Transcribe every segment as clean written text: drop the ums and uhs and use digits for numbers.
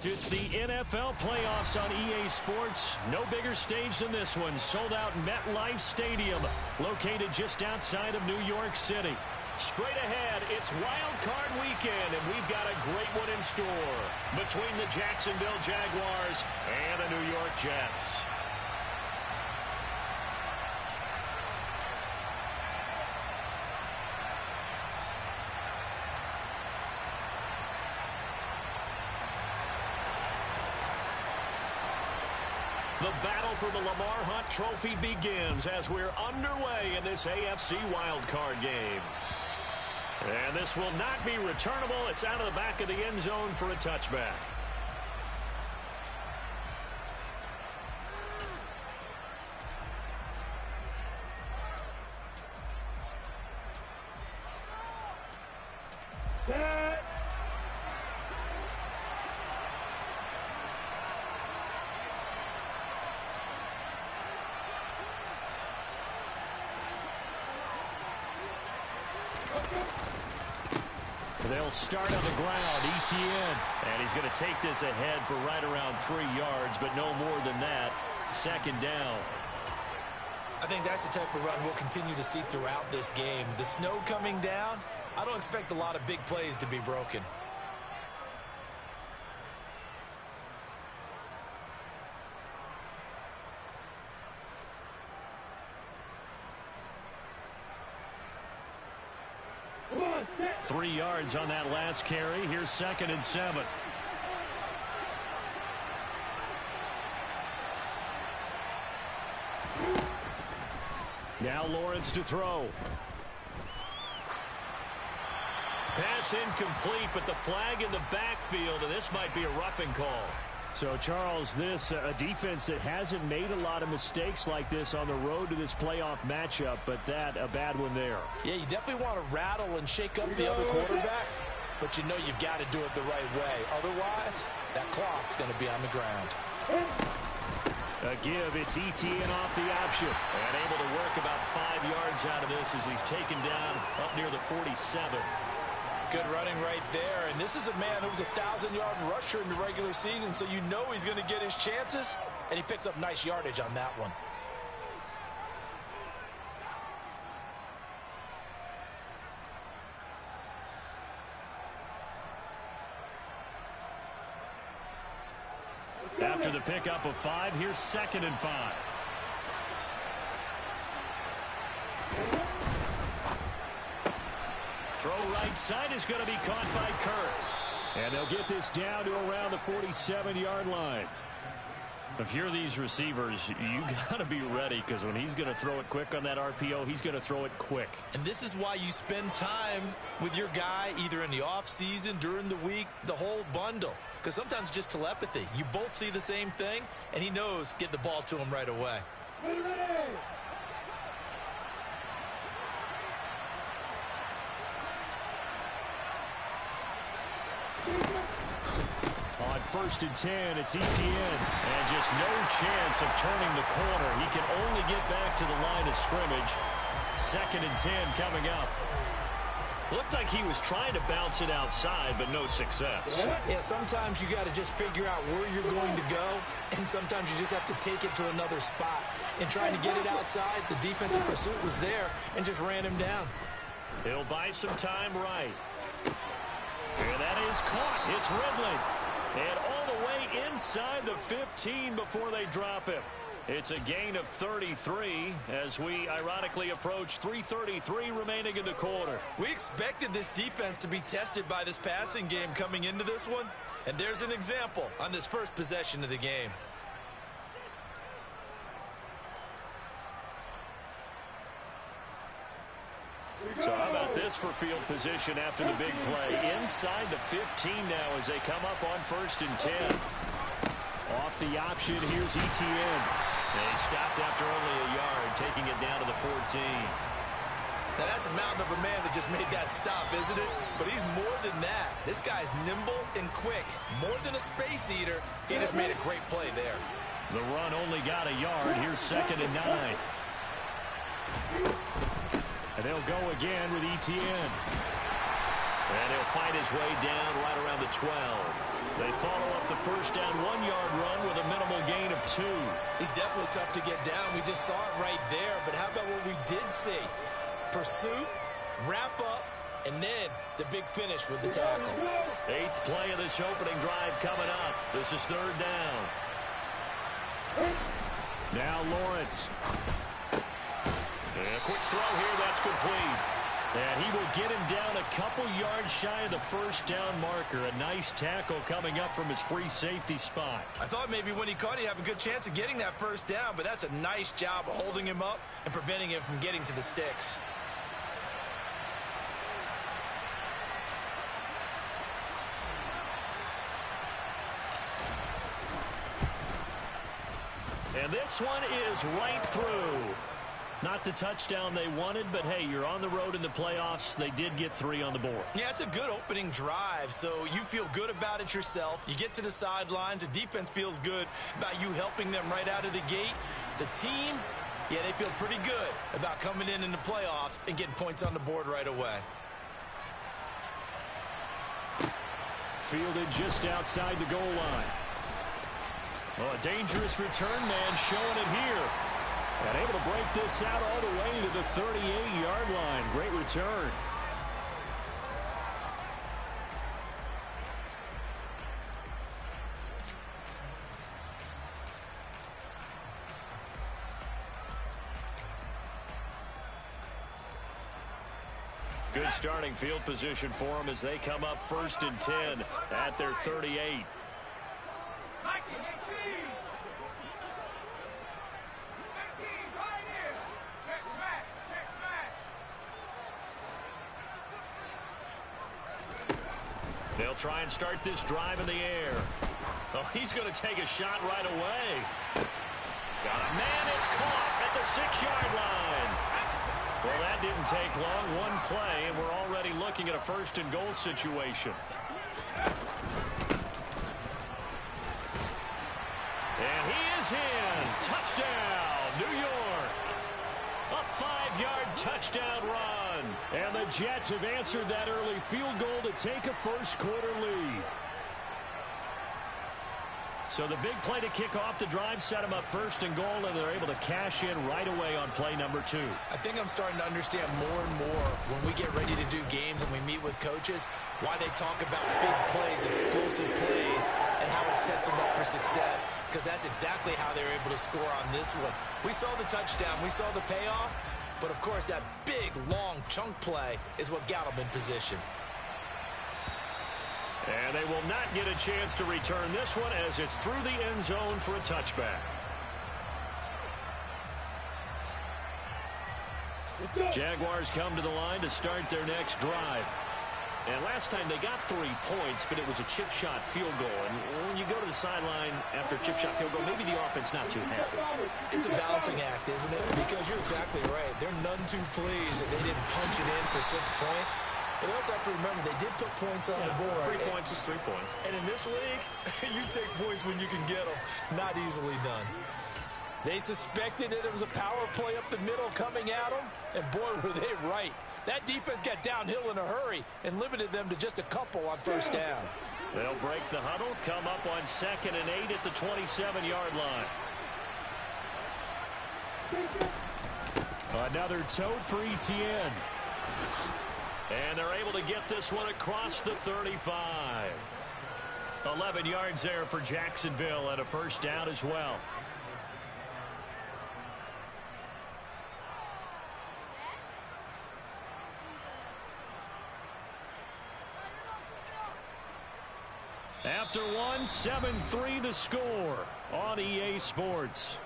It's the NFL playoffs on EA Sports. No bigger stage than this one. Sold out MetLife Stadium, located just outside of New York City. Straight ahead, it's Wild Card Weekend, and we've got a great one in store between the Jacksonville Jaguars and the New York Jets. The battle for the Lamar Hunt Trophy begins as we're underway in this AFC wildcard game. And this will not be returnable. It's out of the back of the end zone for a touchback. They'll start on the ground, Etienne. And he's going to take this ahead for right around 3 yards, but no more than that. Second down. I think that's the type of run we'll continue to see throughout this game. The snow coming down, I don't expect a lot of big plays to be broken. Three yards on that last carry. Here's 2nd and 7. Now Lawrence to throw. Pass incomplete, but the flag in the backfield, and this might be a roughing call. So, Charles, this a defense that hasn't made a lot of mistakes like this on the road to this playoff matchup, but that a bad one there. Yeah, you definitely want to rattle and shake up the other quarterback, but you know you've got to do it the right way. Otherwise, that cloth's going to be on the ground. A give, it's Etienne off the option. And able to work about 5 yards out of this as he's taken down up near the 47. Good running right there, and this is a man who was a 1,000-yard rusher in the regular season, so you know he's going to get his chances, and he picks up nice yardage on that one. After the pickup of 5, here's 2nd and 5. Throw right side is going to be caught by Kirk. And they'll get this down to around the 47-yard line. If you're these receivers, you got to be ready, because when he's going to throw it quick on that RPO, he's going to throw it quick. And this is why you spend time with your guy either in the offseason, during the week, the whole bundle. Because sometimes just telepathy. You both see the same thing, and he knows get the ball to him right away. On 1st and 10, it's Etienne. And just no chance of turning the corner. He can only get back to the line of scrimmage. 2nd and 10 coming up. Looked like he was trying to bounce it outside, but no success. Yeah, sometimes you got to just figure out where you're going to go, and sometimes you just have to take it to another spot. And trying to get it outside, the defensive pursuit was there and just ran him down. He'll buy some time right. And that is caught. It's Ridley. And all the way inside the 15 before they drop him. It's a gain of 33 as we ironically approach 3:33 remaining in the quarter. We expected this defense to be tested by this passing game coming into this one. And there's an example on this first possession of the game. So how about this for field position after the big play? Inside the 15 now as they come up on 1st and 10. Off the option, here's Etienne. They stopped after only a yard, taking it down to the 14. Now that's a mountain of a man that just made that stop, isn't it? But he's more than that. This guy's nimble and quick. More than a space eater, he just made a great play there. The run only got a yard. Here's 2nd and 9. And they'll go again with Etienne. And he'll fight his way down right around the 12. They follow up the first down 1-yard run with a minimal gain of 2. He's definitely tough to get down. We just saw it right there. But how about what we did see? Pursuit, wrap up, and then the big finish with the tackle. 8th play of this opening drive coming up. This is 3rd down. Now Lawrence. And a quick throw here. That's complete. And he will get him down a couple yards shy of the first down marker. A nice tackle coming up from his free safety spot. I thought maybe when he caught, he'd have a good chance of getting that first down, but that's a nice job of holding him up and preventing him from getting to the sticks. And this one is right through. Not the touchdown they wanted, but hey, you're on the road in the playoffs. They did get 3 on the board. Yeah, it's a good opening drive, so you feel good about it yourself. You get to the sidelines. The defense feels good about you helping them right out of the gate. The team, yeah, they feel pretty good about coming in the playoffs and getting points on the board right away. Fielded just outside the goal line. Well, a dangerous return man showing it here. And able to break this out all the way to the 38-yard line. Great return. Good starting field position for them as they come up 1st and 10 at their 38. They'll try and start this drive in the air. Oh, he's going to take a shot right away. Got a man. It's caught at the 6-yard line. Well, that didn't take long. One play, and we're already looking at a 1st and goal situation. And he is in. Touchdown, New York. A 5-yard touchdown run. And the Jets have answered that early field goal to take a first-quarter lead. So the big play to kick off the drive set them up 1st and goal, and they're able to cash in right away on play number 2. I think I'm starting to understand more and more when we get ready to do games and we meet with coaches why they talk about big plays, explosive plays, and how it sets them up for success, because that's exactly how they're able to score on this one. We saw the touchdown. We saw the payoff. But, of course, that big, long chunk play is what got them in position. And they will not get a chance to return this one as it's through the end zone for a touchback. Jaguars come to the line to start their next drive. And last time they got 3 points, but it was a chip shot field goal. And when you go to the sideline after a chip shot field goal, maybe the offense not too happy. It's a balancing act, isn't it? Because you're exactly right. They're none too pleased that they didn't punch it in for 6 points. But they also have to remember they did put points on the board. 3 points is 3 points. And in this league, you take points when you can get them. Not easily done. They suspected that it was a power play up the middle coming at them. And boy, were they right. That defense got downhill in a hurry and limited them to just a couple on 1st down. They'll break the huddle, come up on 2nd and 8 at the 27-yard line. Another tote for Etienne. And they're able to get this one across the 35. 11 yards there for Jacksonville and a 1st down as well. After one, 7-3 the score on EA Sports.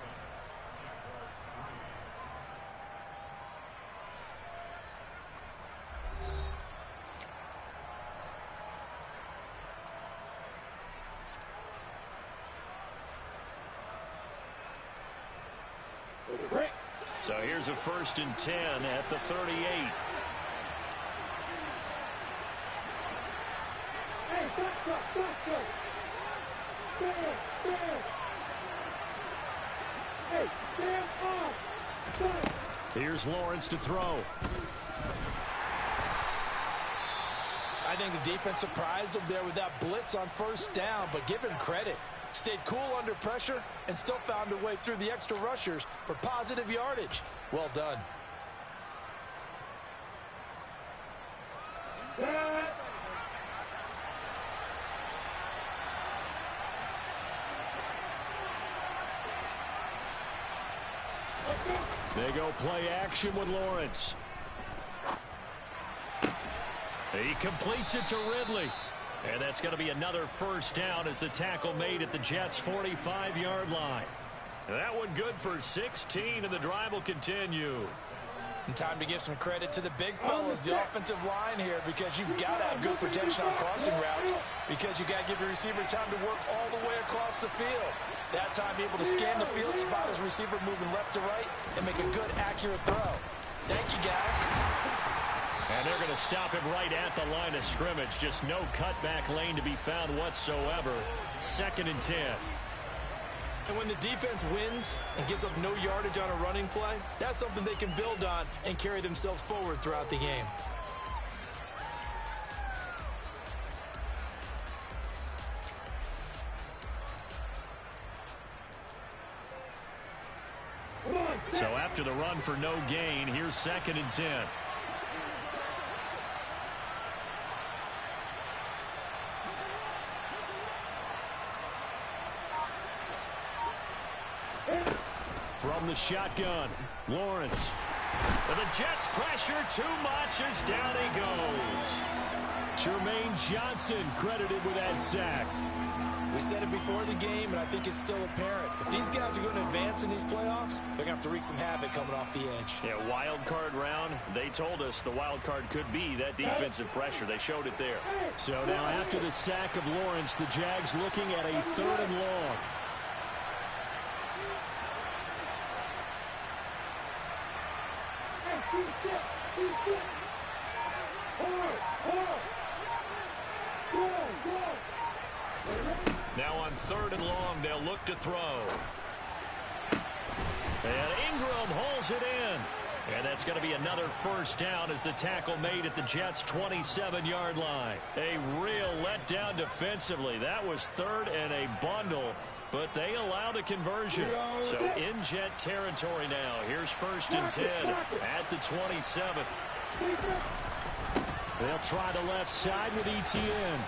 So here's a 1st and 10 at the 38. Here's Lawrence to throw. I I think the defense surprised him there with that blitz on first down, but give him credit. Stayed cool under pressure and still found a way through the extra rushers for positive yardage. Well done. They go play action with Lawrence. He completes it to Ridley. And that's going to be another first down as the tackle made at the Jets' 45-yard line. That one good for 16, and the drive will continue. And time to give some credit to the big fellas, the offensive line here, because you've got to have good protection on crossing routes, because you've got to give your receiver time to work all the way across the field. That time, be able to scan the field, spot his receiver moving left to right, and make a good, accurate throw. Thank you, guys. And they're going to stop him right at the line of scrimmage. Just no cutback lane to be found whatsoever. 2nd and 10. And when the defense wins and gives up no yardage on a running play, that's something they can build on and carry themselves forward throughout the game. So after the run for no gain, here's 2nd and 10. From the shotgun, Lawrence. And the Jets pressure too much as down he goes. Jermaine Johnson credited with that sack. We said it before the game, and I think it's still apparent. If these guys are going to advance in these playoffs, they're going to have to wreak some havoc coming off the edge. Yeah, wild card round. They told us the wild card could be that defensive pressure. They showed it there. So now after the sack of Lawrence, the Jags looking at a 3rd and long. Now on 3rd and long, they'll look to throw. And Ingram hauls it in. And that's going to be another first down as the tackle made at the Jets' 27-yard line. A real letdown defensively. That was 3rd and a bundle, but they allow the conversion. So in Jet territory now. Here's 1st and 10 at the 27. They'll try the left side with Etienne.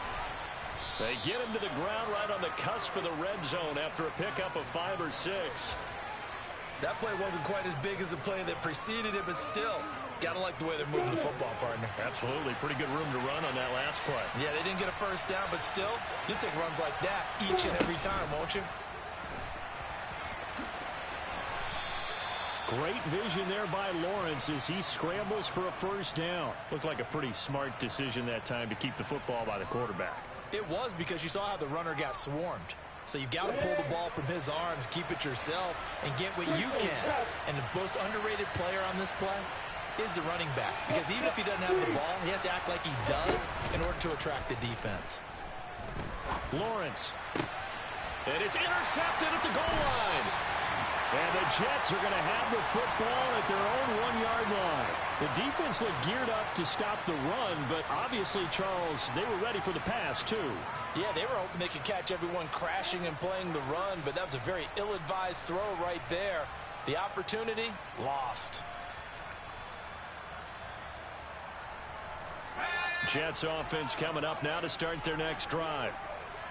They get him to the ground right on the cusp of the red zone after a pickup of 5 or 6. That play wasn't quite as big as the play that preceded it, but still, got to like the way they're moving the football, partner. Absolutely. Pretty good room to run on that last play. Yeah, they didn't get a first down, but still, you'll take runs like that each and every time, won't you? Great vision there by Lawrence as he scrambles for a first down. Looked like a pretty smart decision that time to keep the football by the quarterback. It was, because you saw how the runner got swarmed. So you've got to pull the ball from his arms, keep it yourself, and get what you can. And the most underrated player on this play is the running back. Because even if he doesn't have the ball, he has to act like he does in order to attract the defense. Lawrence. And it's intercepted at the goal line. And the Jets are going to have the football at their own 1-yard line. The defense looked geared up to stop the run, but obviously, Charles, they were ready for the pass, too. Yeah, they were hoping they could catch everyone crashing and playing the run, but that was a very ill-advised throw right there. The opportunity, lost. Jets offense coming up now to start their next drive.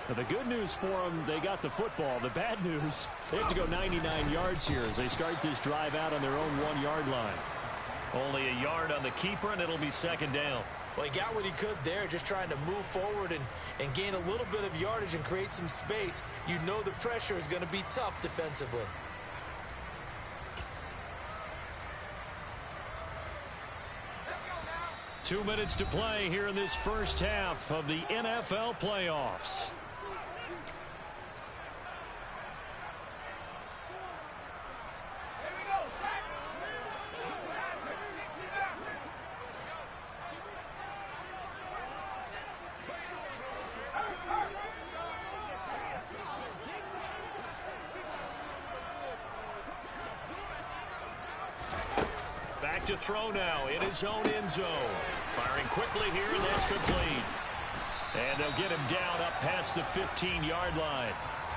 Now, the good news for them, they got the football. The bad news, they have to go 99 yards here as they start this drive out on their own 1-yard line. Only a yard on the keeper, and it'll be 2nd down. Well, he got what he could there, just trying to move forward and gain a little bit of yardage and create some space. You know the pressure is going to be tough defensively. Now. 2 minutes to play here in this first half of the NFL playoffs. To throw now in his own end zone. Firing quickly here, and that's complete. And they'll get him down up past the 15-yard line.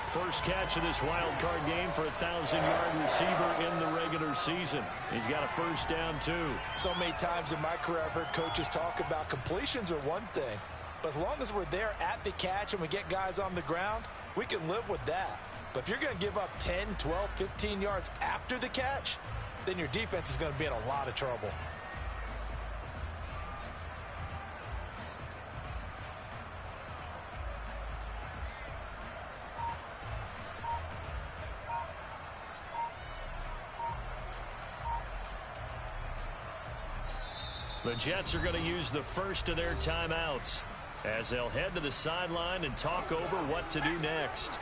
First catch of this wild card game for a 1,000-yard receiver in the regular season. He's got a first down, too. So many times in my career I've heard coaches talk about completions are one thing. But as long as we're there at the catch and we get guys on the ground, we can live with that. But if you're going to give up 10, 12, 15 yards after the catch, then your defense is going to be in a lot of trouble. The Jets are going to use the first of their timeouts as they'll head to the sideline and talk over what to do next.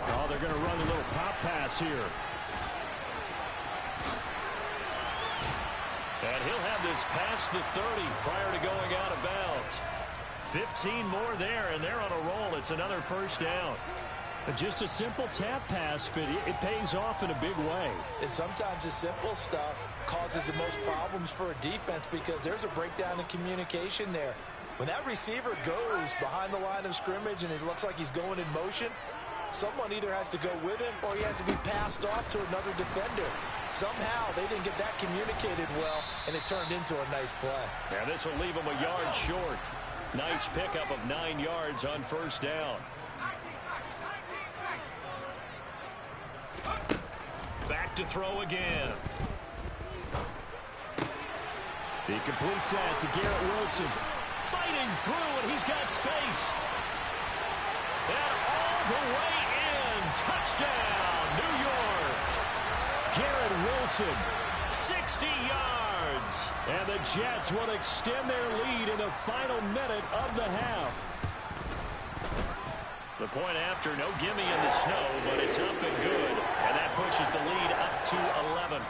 Oh, they're going to run a little pop pass here. And he'll have this past the 30 prior to going out of bounds. 15 more there, and they're on a roll. It's another first down. Just a simple tap pass, but it pays off in a big way. And sometimes the simple stuff causes the most problems for a defense because there's a breakdown in communication there. When that receiver goes behind the line of scrimmage and it looks like he's going in motion, someone either has to go with him or he has to be passed off to another defender. Somehow they didn't get that communicated well, and it turned into a nice play. And this will leave him a yard short. Nice pickup of 9 yards on first down. Back to throw again. He completes that to Garrett Wilson. Fighting through, and he's got space. And all the way in. Touchdown, New York. Garrett Wilson. 60 yards. And the Jets will extend their lead in the final minute of the half. The point after, no gimme in the snow, but it's up and good. And that pushes the lead up to 11.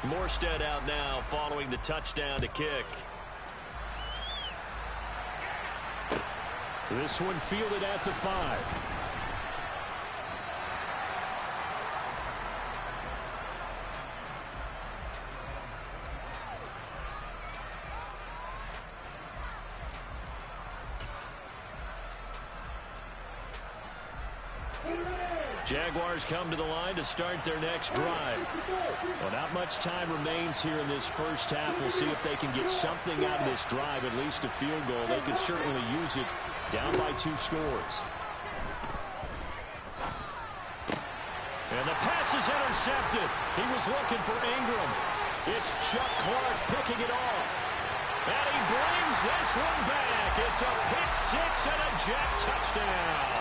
Morstead out now following the touchdown to kick. This one fielded at the 5. Jaguars come to the line to start their next drive. Well, not much time remains here in this first half. We'll see if they can get something out of this drive, at least a field goal. They could certainly use it down by 2 scores. And the pass is intercepted. He was looking for Ingram. It's Chuck Clark picking it off. And he brings this one back. It's a pick 6 and a Jet touchdown.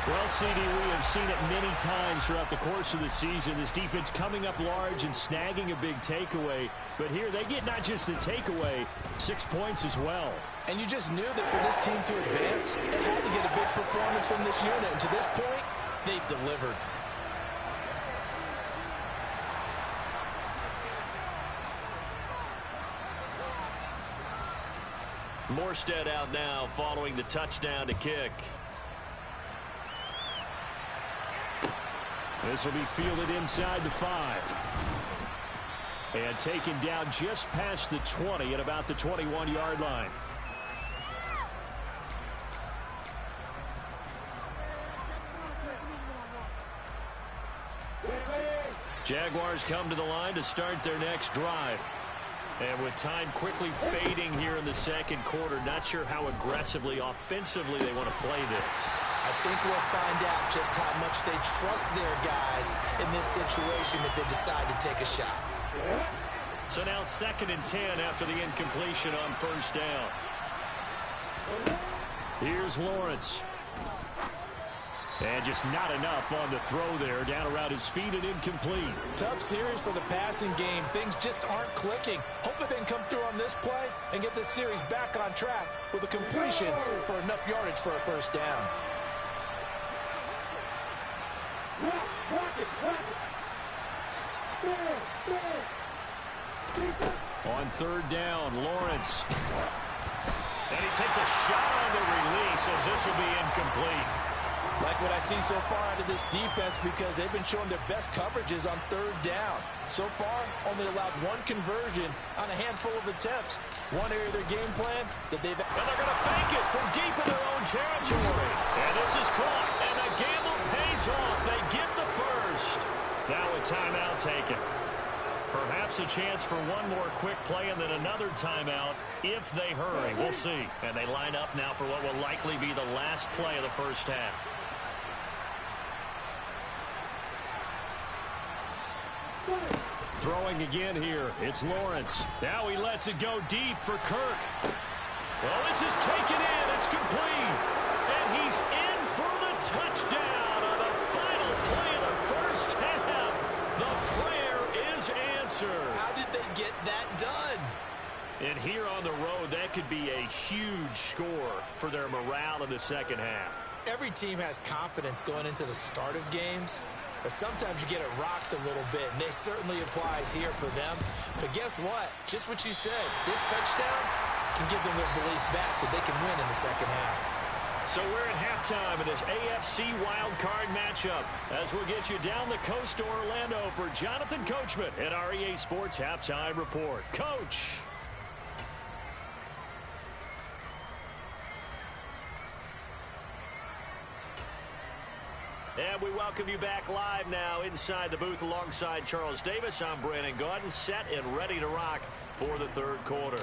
Well, CD, we have seen it many times throughout the course of the season. This defense coming up large and snagging a big takeaway. But here they get not just the takeaway, 6 points as well. And you just knew that for this team to advance, they had to get a big performance from this unit. And to this point, they've delivered. Morstead out now following the touchdown to kick. This will be fielded inside the 5. And taken down just past the 20 at about the 21-yard line. Jaguars come to the line to start their next drive. And with time quickly fading here in the second quarter, not sure how aggressively, offensively they want to play this. I think we'll find out just how much they trust their guys in this situation if they decide to take a shot. So now 2nd and 10 after the incompletion on first down. Here's Lawrence. And just not enough on the throw there. Down around his feet and incomplete. Tough series for the passing game. Things just aren't clicking. Hopefully they can come through on this play and get this series back on track with a completion for enough yardage for a first down. On 3rd down, Lawrence. And he takes a shot on the release as this will be incomplete. Like what I see so far out of this defense, because they've been showing their best coverages on third down. So far, only allowed one conversion on a handful of attempts. One area of their game plan that they've... And they're going to fake it from deep in their own territory. And this is caught, and the gamble pays off. They get the first. Now a timeout taken. Perhaps a chance for one more quick play and then another timeout if they hurry. We'll see. And they line up now for what will likely be the last play of the first half. Throwing again here. It's Lawrence. Now he lets it go deep for Kirk. Well, this is taken in. It's complete. And he's in for the touchdown on the final play of the first half. The prayer is answered. How did they get that done? And here on the road, that could be a huge score for their morale in the second half. Every team has confidence going into the start of games, but sometimes you get it rocked a little bit, and this certainly applies here for them. But guess what? Just what you said, this touchdown can give them their belief back that they can win in the second half. So we're at halftime in this AFC wildcard matchup as we'll get you down the coast to Orlando for Jonathan Coachman at our EA Sports Halftime Report. Coach. And we welcome you back live now inside the booth alongside Charles Davis. I'm Brandon Gaudin, set and ready to rock for the third quarter.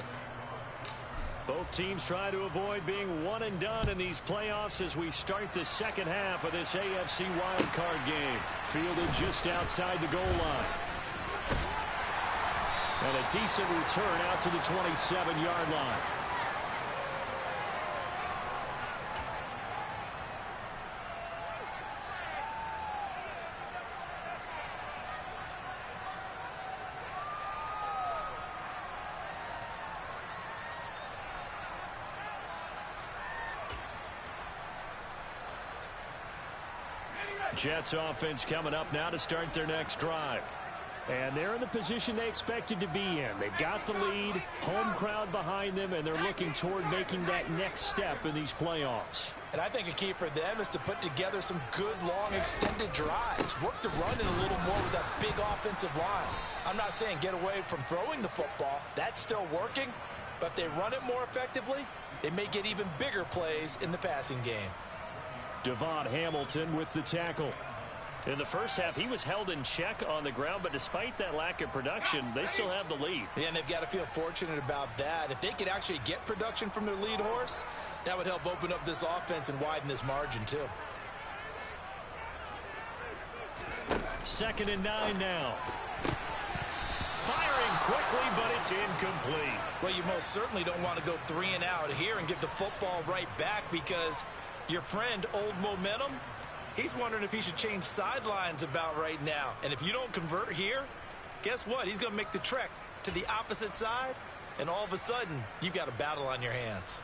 Both teams try to avoid being one and done in these playoffs as we start the second half of this AFC wildcard game. Fielded just outside the goal line. And a decent return out to the 27-yard line. Jets offense coming up now to start their next drive. And they're in the position they expected to be in. They've got the lead, home crowd behind them, and they're looking toward making that next step in these playoffs. And I think a key for them is to put together some good, long, extended drives. Work the run in a little more with that big offensive line. I'm not saying get away from throwing the football. That's still working. But if they run it more effectively, they may get even bigger plays in the passing game. Devon Hamilton with the tackle. In the first half, he was held in check on the ground, but despite that lack of production, they still have the lead. Yeah, and they've got to feel fortunate about that. If they could actually get production from their lead horse, that would help open up this offense and widen this margin, too. 2nd and 9 now. Firing quickly, but it's incomplete. Well, you most certainly don't want to go 3 and out here and give the football right back because your friend, Old Momentum, he's wondering if he should change sidelines about right now. And if you don't convert here, guess what? He's going to make the trek to the opposite side, and all of a sudden, you've got a battle on your hands.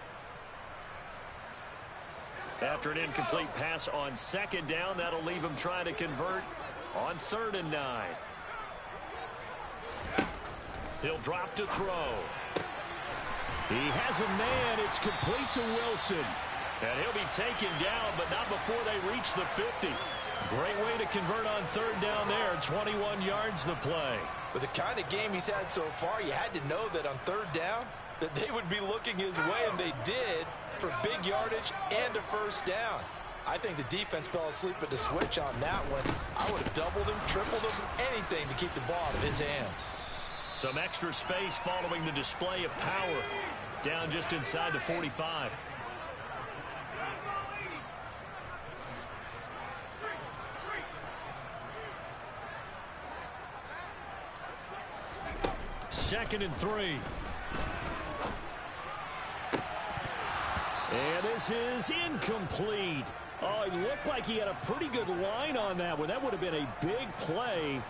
After an incomplete pass on 2nd down, that'll leave him trying to convert on 3rd and 9. He'll drop to throw. He has a man. It's complete to Wilson. And he'll be taken down, but not before they reach the 50. Great way to convert on 3rd down there. 21 yards the play. With the kind of game he's had so far, you had to know that on 3rd down that they would be looking his way, and they did, for big yardage and a 1st down. I think the defense fell asleep at the switch on that one. I would have doubled him, tripled him, anything to keep the ball out of his hands. Some extra space following the display of power. Down just inside the 45. Second and 3. And this is incomplete. Oh, it looked like he had a pretty good line on that one. That would have been a big play,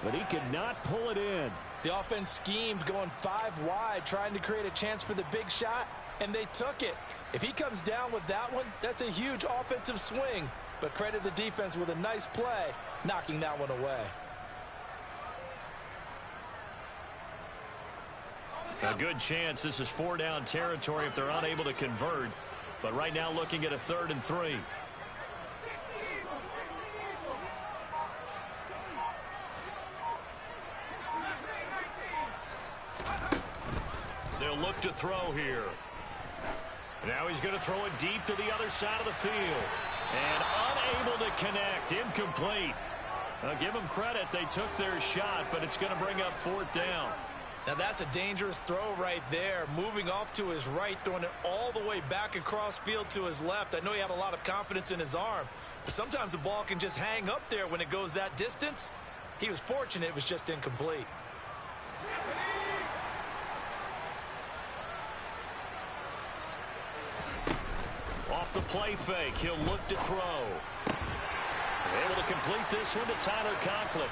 but he could not pull it in. The offense schemed going 5 wide, trying to create a chance for the big shot, and they took it. If he comes down with that one, that's a huge offensive swing. But credit the defense with a nice play, knocking that one away. A good chance this is 4-down territory if they're unable to convert. But right now looking at a 3rd and 3. They'll look to throw here. Now he's going to throw it deep to the other side of the field. And unable to connect. Incomplete. I'll give them credit. They took their shot, but it's going to bring up 4th down. Now that's a dangerous throw right there. Moving off to his right, throwing it all the way back across field to his left. I know he had a lot of confidence in his arm, but sometimes the ball can just hang up there when it goes that distance. He was fortunate it was just incomplete. Off the play fake, he'll look to throw. Able to complete this one to Tyler Conklin.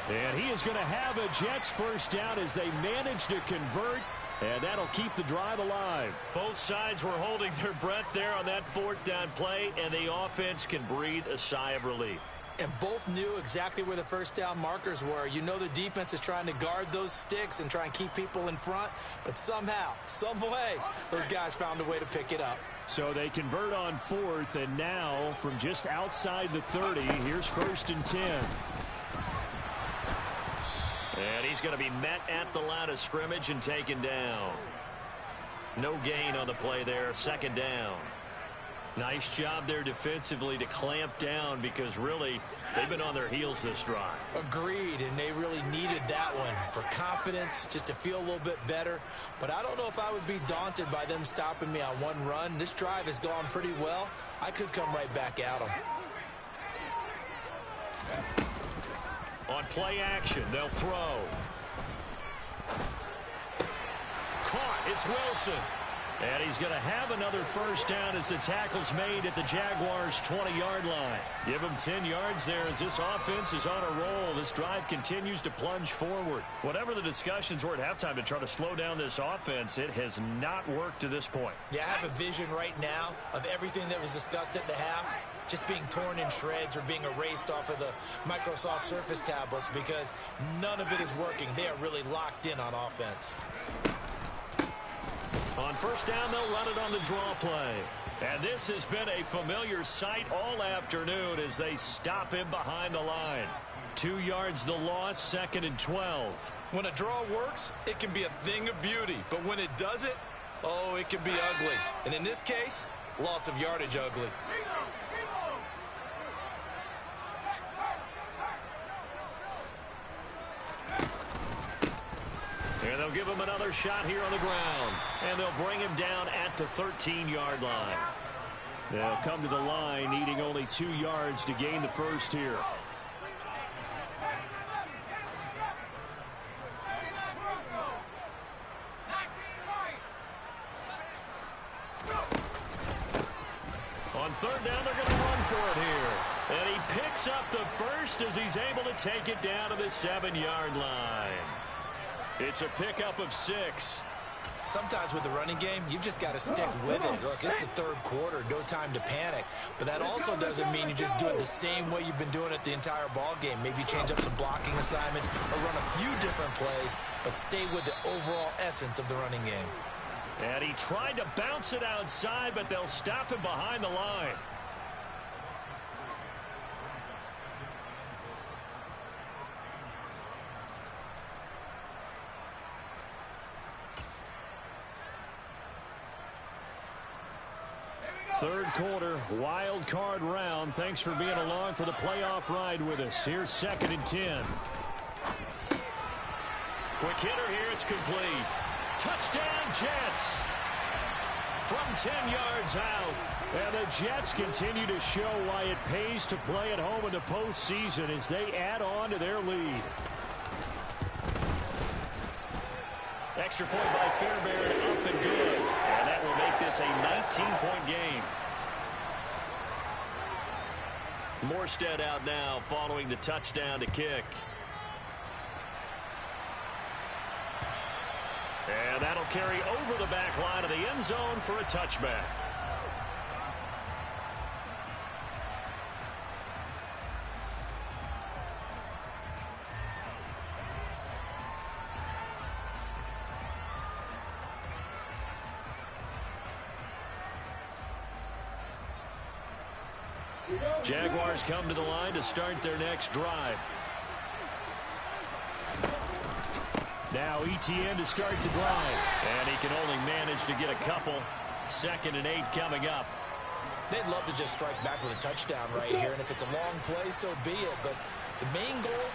And he is going to have a Jets first down as they manage to convert, and that'll keep the drive alive. Both sides were holding their breath there on that 4th down play, and the offense can breathe a sigh of relief. And both knew exactly where the first down markers were. You know the defense is trying to guard those sticks and try and keep people in front, but somehow, some way, those guys found a way to pick it up. So they convert on 4th, and now from just outside the 30, here's 1st and 10. And he's going to be met at the line of scrimmage and taken down. No gain on the play there, 2nd down. Nice job there defensively to clamp down because really they've been on their heels this drive. Agreed, and they really needed that one for confidence, just to feel a little bit better. But I don't know if I would be daunted by them stopping me on one run. This drive has gone pretty well. I could come right back at them. On play action, they'll throw. Caught, it's Wilson. And he's going to have another first down as the tackle's made at the Jaguars' 20-yard line. Give him 10 yards there as this offense is on a roll. This drive continues to plunge forward. Whatever the discussions were at halftime to try to slow down this offense, it has not worked to this point. Yeah, I have a vision right now of everything that was discussed at the half just being torn in shreds or being erased off of the Microsoft Surface tablets because none of it is working. They are really locked in on offense. On first down, they'll run it on the draw play. And this has been a familiar sight all afternoon as they stop him behind the line. 2 yards the loss, 2nd and 12. When a draw works, it can be a thing of beauty. But when it doesn't, oh, it can be ugly. And in this case, loss of yardage ugly. And they'll give him another shot here on the ground. And they'll bring him down at the 13-yard line. They'll come to the line needing only 2 yards to gain the first here. On third down, they're going to run for it here. And he picks up the first as he's able to take it down to the 7-yard line. It's a pickup of 6. Sometimes with the running game, you've just got to stick with it. Look, it's the third quarter, no time to panic. But that also doesn't mean you just do it the same way you've been doing it the entire ball game. Maybe change up some blocking assignments or run a few different plays, but stay with the overall essence of the running game. And he tried to bounce it outside, but they'll stop him behind the line. Third quarter, wild card round. Thanks for being along for the playoff ride with us. Here's 2nd and 10. Quick hitter here, it's complete. Touchdown, Jets. From 10 yards out. And the Jets continue to show why it pays to play at home in the postseason as they add on to their lead. Extra point by Fairbairn, up and good. And that will make this a 19-point game. Morstead out now following the touchdown to kick. And that'll carry over the back line of the end zone for a touchback. Jaguars come to the line to start their next drive. Now Etienne to start the drive. And he can only manage to get a couple. 2nd and 8 coming up. They'd love to just strike back with a touchdown right here. And if it's a long play, so be it. But the main goal,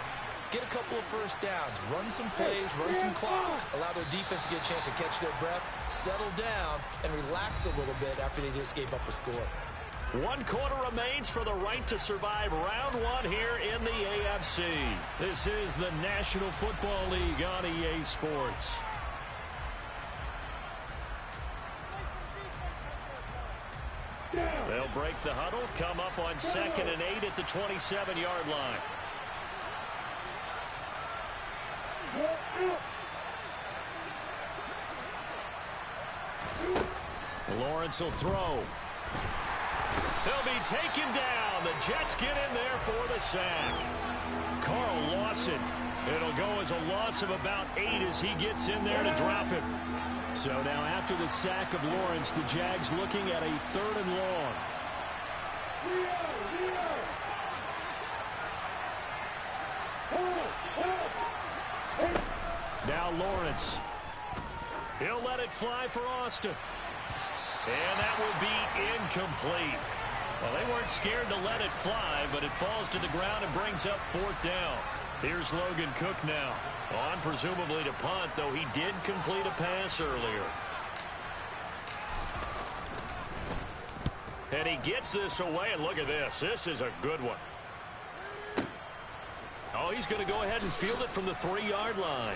get a couple of first downs. Run some plays, run some clock. Allow their defense to get a chance to catch their breath, settle down, and relax a little bit after they just gave up a score. 1 quarter remains for the right to survive round 1 here in the AFC. This is the National Football League on EA Sports. They'll break the huddle, come up on 2nd and 8 at the 27-yard line. Lawrence will throw. He'll be taken down. The Jets get in there for the sack. Carl Lawson. It'll go as a loss of about 8 as he gets in there to drop him. So now after the sack of Lawrence, the Jags looking at a 3rd and long. Now Lawrence. He'll let it fly for Austin. And that will be incomplete. Well, they weren't scared to let it fly, but it falls to the ground and brings up 4th down. Here's Logan Cook now. On presumably to punt, though he did complete a pass earlier. And he gets this away, and look at this. This is a good one. Oh, he's going to go ahead and field it from the 3-yard line.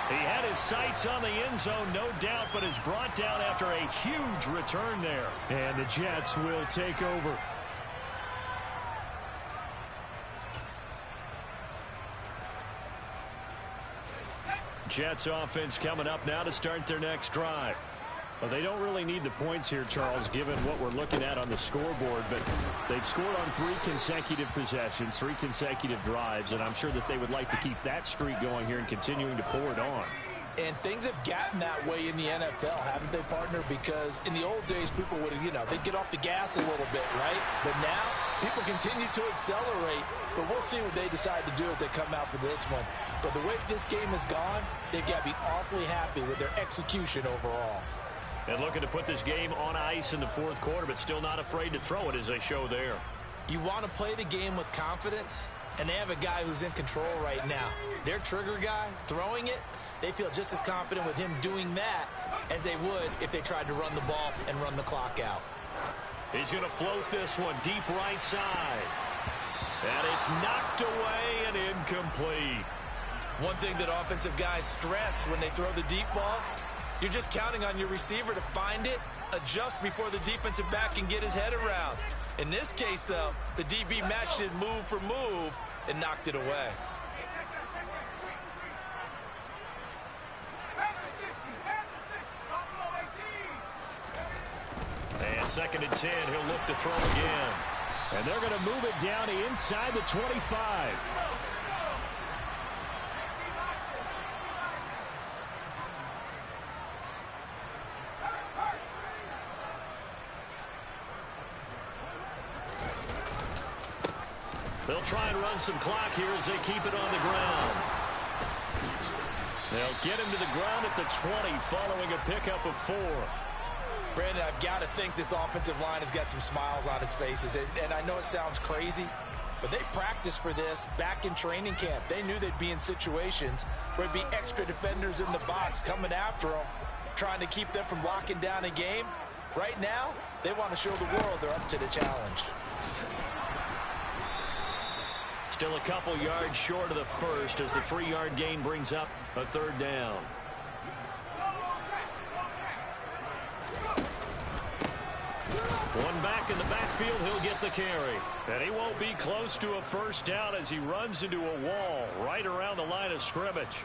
He had his sights on the end zone, no doubt, but is brought down after a huge return there. And the Jets will take over. Jets offense coming up now to start their next drive. Well, they don't really need the points here, Charles, given what we're looking at on the scoreboard, but they've scored on 3 consecutive possessions, 3 consecutive drives, and I'm sure that they would like to keep that streak going here and continuing to pour it on. And things have gotten that way in the NFL, haven't they, partner? Because in the old days, people would, they'd get off the gas a little bit, right? But now, people continue to accelerate, but we'll see what they decide to do as they come out for this one. But the way this game has gone, they've got to be awfully happy with their execution overall. And looking to put this game on ice in the 4th quarter, but still not afraid to throw it as they show there. You want to play the game with confidence, and they have a guy who's in control right now. Their trigger guy, throwing it, they feel just as confident with him doing that as they would if they tried to run the ball and run the clock out. He's going to float this one deep right side. And it's knocked away and incomplete. One thing that offensive guys stress when they throw the deep ball, you're just counting on your receiver to find it, adjust before the defensive back can get his head around. In this case, though, the DB matched it move for move and knocked it away. And 2nd and 10, he'll look to throw again. And they're going to move it down to inside the 25. They'll try and run some clock here as they keep it on the ground. They'll get him to the ground at the 20 following a pickup of 4. Brandon, I've got to think this offensive line has got some smiles on its faces. And I know it sounds crazy, but they practiced for this back in training camp. They knew they'd be in situations where there'd be extra defenders in the box coming after them, trying to keep them from locking down a game. Right now, they want to show the world they're up to the challenge. Still a couple yards short of the first as the 3-yard gain brings up a 3rd down. One back in the backfield, he'll get the carry. And he won't be close to a 1st down as he runs into a wall right around the line of scrimmage.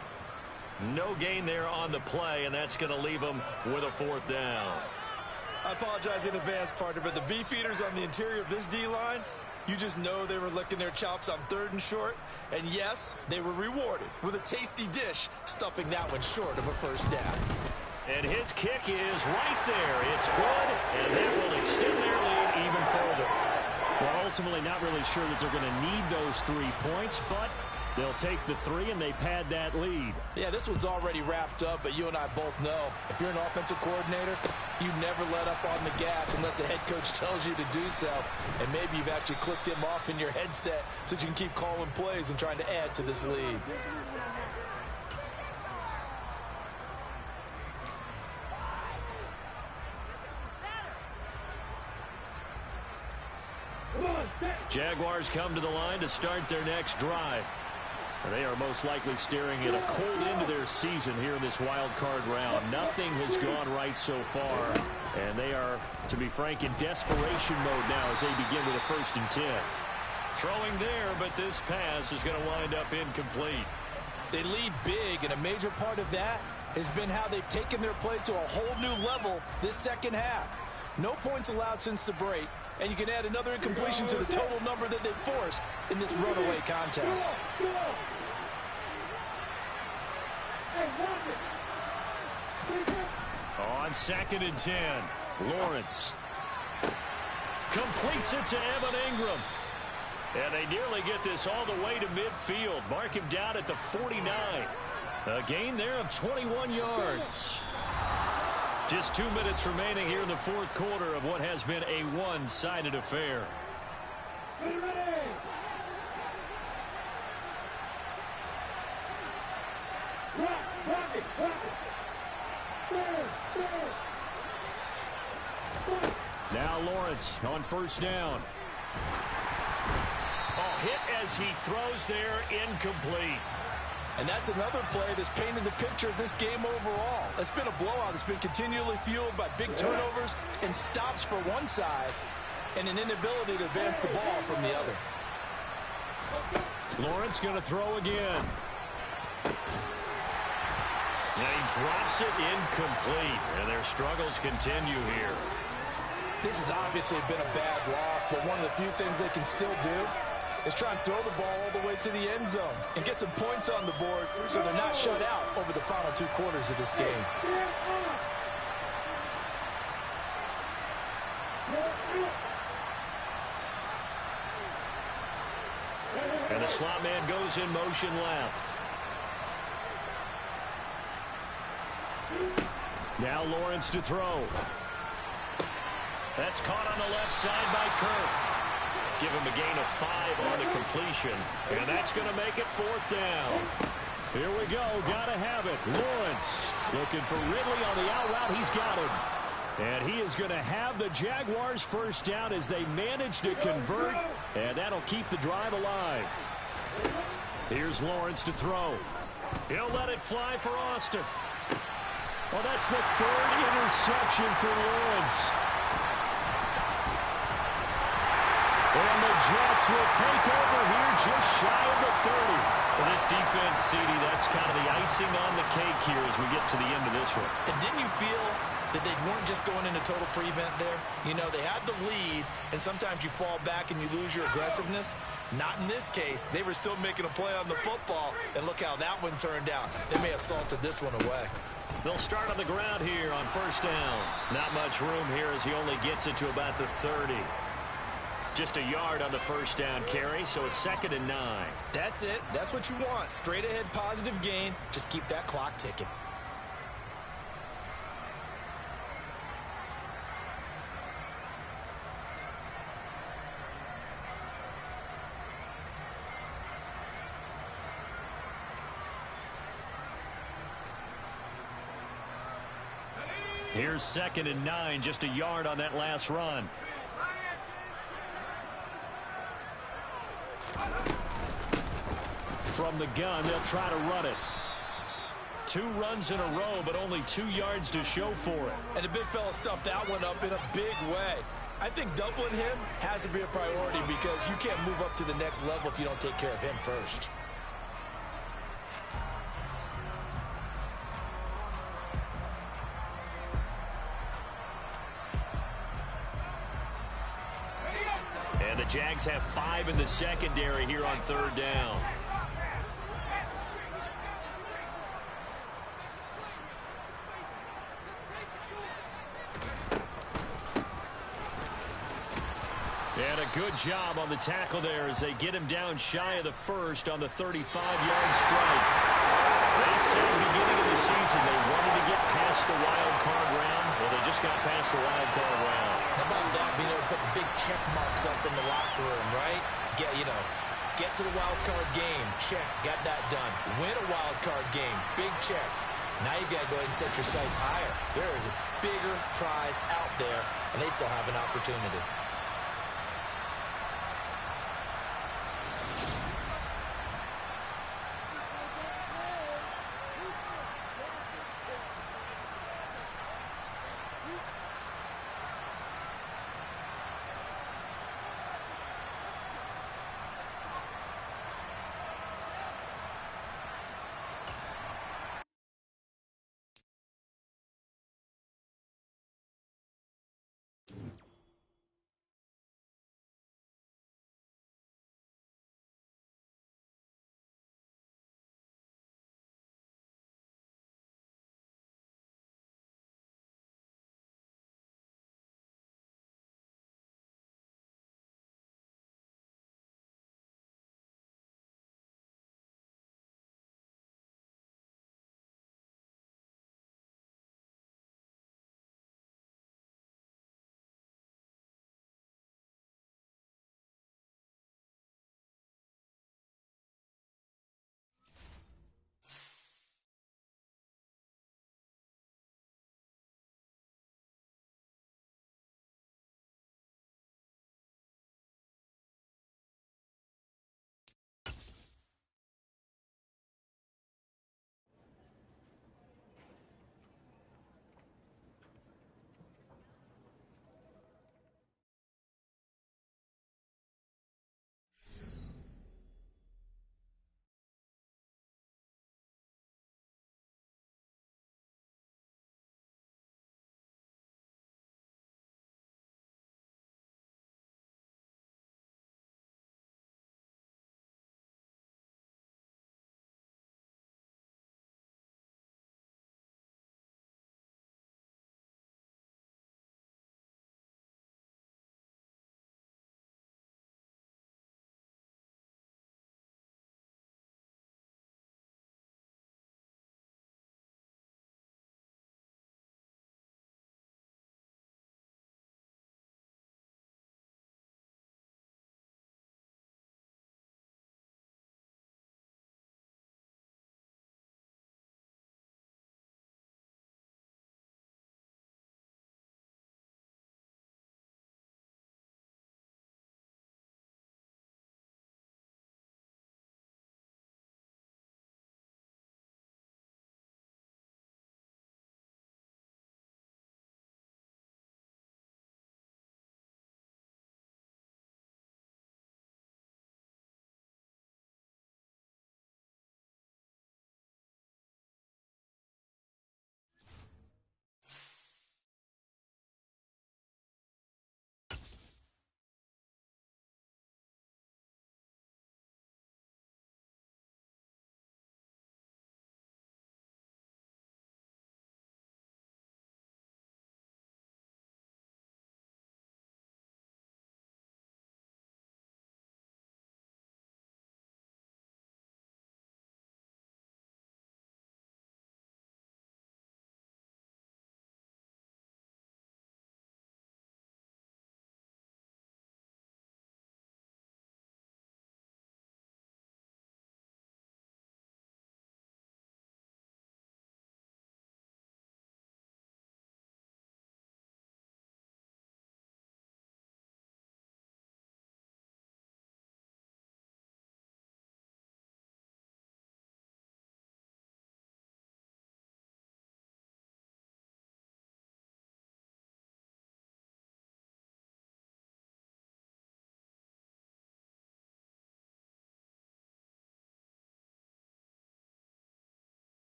No gain there on the play, and that's going to leave him with a 4th down. I apologize in advance, partner, but the beefeaters on the interior of this D-line, you just know they were licking their chops on 3rd and short. And yes, they were rewarded with a tasty dish, stuffing that one short of a 1st down. And his kick is right there. It's good, and that will extend their lead even further. Well, ultimately not really sure that they're going to need those 3 points, but they'll take the 3 and they pad that lead. Yeah, this one's already wrapped up, but you and I both know if you're an offensive coordinator, you never let up on the gas unless the head coach tells you to do so. And maybe you've actually clicked him off in your headset so you can keep calling plays and trying to add to this lead. Jaguars come to the line to start their next drive. They are most likely staring at a cold end to their season here in this wild card round. Nothing has gone right so far, and they are, to be frank, in desperation mode now as they begin with a 1st and 10. Throwing there, but this pass is going to wind up incomplete. They lead big, and a major part of that has been how they've taken their play to a whole new level this second half. No points allowed since the break, and you can add another incompletion to the total number that they've forced in this runaway contest. On 2nd and 10, Lawrence Completes it to Evan Ingram. And they nearly get this all the way to midfield. Mark him down at the 49. A gain there of 21 yards. Just 2 minutes remaining here in the 4th quarter of what has been a one-sided affair. Now Lawrence on 1st down. Oh, hit as he throws there, incomplete. And that's another play that's painted the picture of this game overall. It's been a blowout. It's been continually fueled by big turnovers and stops for one side and an inability to advance the ball from the other. Lawrence going to throw again. And he drops it incomplete. And their struggles continue here. This has obviously been a bad loss, but one of the few things they can still do is try and throw the ball all the way to the end zone and get some points on the board so they're not shut out over the final 2 quarters of this game. And the slot man goes in motion left. Now Lawrence to throw. That's caught on the left side by Kirk. Give him a gain of 5 on the completion. And that's going to make it 4th down. Here we go. Got to have it. Lawrence looking for Ridley on the out route. He's got him. And he is going to have the Jaguars 1st down as they manage to convert. And that'll keep the drive alive. Here's Lawrence to throw. He'll let it fly for Austin. Well, that's the 3rd interception for Lawrence. And the Jets will take over here just shy of the 30. For this defense, CD, that's kind of the icing on the cake here as we get to the end of this one. And didn't you feel that they weren't just going into total prevent there? You know, they had the lead, and sometimes you fall back and you lose your aggressiveness. Not in this case. They were still making a play on the football, and look how that one turned out. They may have salted this one away. They'll start on the ground here on 1st down. Not much room here as he only gets it to about the 30. Just a yard on the 1st down carry, so it's 2nd and 9. That's it. That's what you want. Straight ahead positive gain. Just keep that clock ticking. Here's 2nd and 9, just a yard on that last run. From the gun, they'll try to run it. 2 runs in a row, but only 2 yards to show for it. And the big fella stuffed that one up in a big way. I think doubling him has to be a priority because you can't move up to the next level if you don't take care of him first. And the Jags have 5 in the secondary here on 3rd down. And a good job on the tackle there as they get him down shy of the first on the 35-yard strike. They said at the beginning of the season they wanted to get past the wild card round. Well, they just got past the wild card round. How about that? Being able to put the big check marks up in the locker room, right? Get to the wild card game. Check. Got that done. Win a wild card game. Big check. Now you've got to go ahead and set your sights higher. There is a bigger prize out there, and they still have an opportunity.